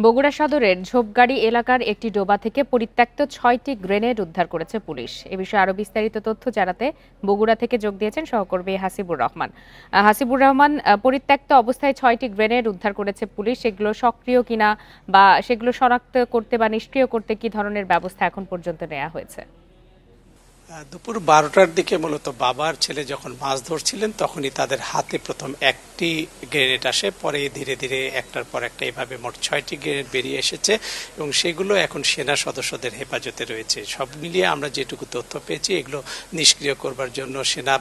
বগুড়া সদরের ঝোপগাড়ি এলাকার একটি ডোবা থেকে পরিত্যক্ত ৬টি গ্রেনেড উদ্ধার করেছে পুলিশ। এ বিষয়ে আরো বিস্তারিত তথ্য জানাতে বগুড়া থেকে যোগ দিয়েছেন সহকর্মী হাসিবুর রহমান। পরিত্যক্ত অবস্থায় ৬টি গ্রেনেড উদ্ধার করেছে পুলিশ। সেগুলো সক্রিয় কিনা বা সেগুলো শনাক্ত করতে বা নিষ্ক্রিয় করতে কি ধরনের ব্যবস্থা এখন পর্যন্ত নেওয়া হয়েছে? দুপুর 12টার দিকে মূলত বাবার ছেলে যখন মাছ ধরছিলেন তখনই তাদের হাতে প্রথম একটি গ্রেনেড আসে, পরে ধীরে ধীরে একটার পর একটা এভাবে মোট 6টি গ্রেনেড বেরিয়ে এসেছে এবং সেগুলো এখন সেনা সদস্যদের হেফাজতে রয়েছে। সব মিলিয়ে আমরা যেটুকু তথ্য পেয়েছি এগুলো নিষ্ক্রিয় করবার জন্য সেনা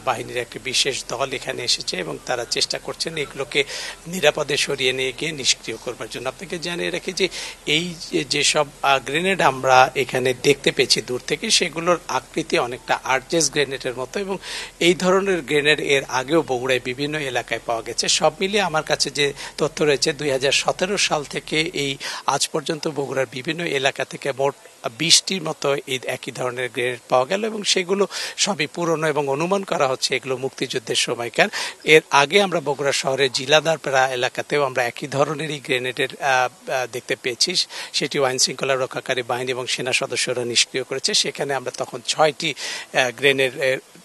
বাহিনীর একটি বিশেষ দল এখানে এসেছে এবং তারা চেষ্টা করছেন এগুলোকে নিরাপদে সরিয়ে নিয়ে গিয়ে নিষ্ক্রিয় করবার জন্য। আপনাকে জানিয়ে রাখি যে এই যেসব গ্রেনেড আমরা এখানে দেখতে পেয়েছি দূর থেকে, সেগুলোর আকৃতি অনেকটা আর্চেস গ্রেনেডের মতো এবং এই ধরনের গ্রেনেড এর আগেও বগুড়ায় বিভিন্ন এলাকায় পাওয়া গেছে। সব মিলিয়ে আমার কাছে যে তথ্য রয়েছে 2017 সাল থেকে এই আজ পর্যন্ত বগুড়ার বিভিন্ন এলাকা থেকে মোট 20টির মতো এই একই ধরনের গ্রেনেড পাওয়া গেল এবং সেগুলো সবই পুরনো এবং অনুমান করা হচ্ছে এগুলো মুক্তিযুদ্ধের সময়কার। এর আগে আমরা বগুড়া শহরের জিলাদারপাড়া এলাকাতেও আমরা একই ধরনেরই গ্রেনেডের দেখতে পেয়েছি। সেটি আইন শৃঙ্খলা রক্ষাকারী বাহিনী এবং সেনা সদস্যরা নিষ্ক্রিয় করেছে। সেখানে আমরা তখন 6টি গ্রেনেড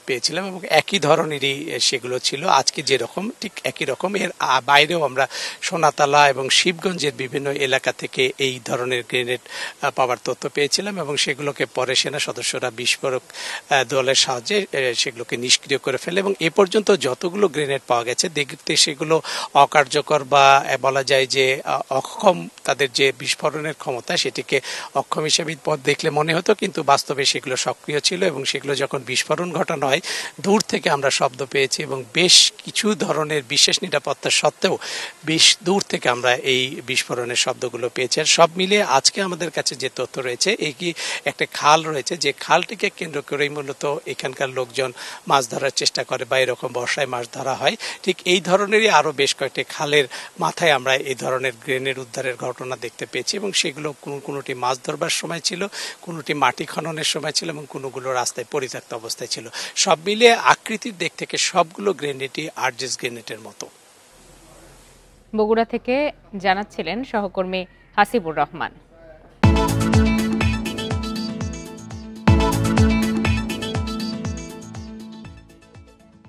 পেয়েছিলাম এবং একই ধরনেরই সেগুলো ছিল। আজকে যেরকম ঠিক একই রকম। এর বাইরেও আমরা সোনাতলা এবং শিবগঞ্জের বিভিন্ন এলাকা থেকে এই ধরনের গ্রেনেড পাওয়ার তথ্য পেয়েছিলাম এবং সেগুলোকে পরে সেনা সদস্যরা বিস্ফোরক দলের সাহায্যে সেগুলোকে নিষ্ক্রিয় করে ফেলে এবং এ পর্যন্ত যতগুলো গ্রেনেড পাওয়া গেছে দেখতে সেগুলো অকার্যকর বা বলা যায় যে অক্ষম, তাদের যে বিস্ফোরণের ক্ষমতা সেটিকে অক্ষম হিসেবে দেখলে মনে হতো, কিন্তু বাস্তবে সেগুলো সক্রিয় ছিল এবং সেগুলো যখন বিস্ফোরণ ঘটানো হয় দূর থেকে আমরা শব্দ পেয়েছি এবং বেশ কিছু ধরনের বিশেষ নিরাপত্তা সত্ত্বেও বেশ দূর থেকে আমরা এই বিস্ফোরণের শব্দগুলো পেয়েছি। আর সব মিলিয়ে আজকে আমাদের কাছে যে তথ্য রয়েছে এই কি একটা খাল রয়েছে, যে খালটিকে কেন্দ্র করেই মূলত এখানকার লোকজন মাছ ধরার চেষ্টা করে বা এরকম বর্ষায় মাছ ধরা হয়। ঠিক এই ধরনেরই আরো বেশ কয়েকটি খালের মাথায় আমরা এই ধরনের গ্রেনেড উদ্ধারের ঘটনা দেখতে পেয়েছি এবং সেগুলো কোনোটি মাছ ধরবার সময় ছিল, কোনোটি মাটি খননের সময় ছিল এবং কোনোগুলো রাস্তায় পরিত্যক্ত অবস্থায় ছিল। সব মিলিয়ে আকৃতির দিক থেকে সবগুলো গ্রেনেডই আর্জেস গ্রেনেডের মতো। বগুড়া থেকে জানাচ্ছিলেন সহকর্মী হাসিবুর রহমান।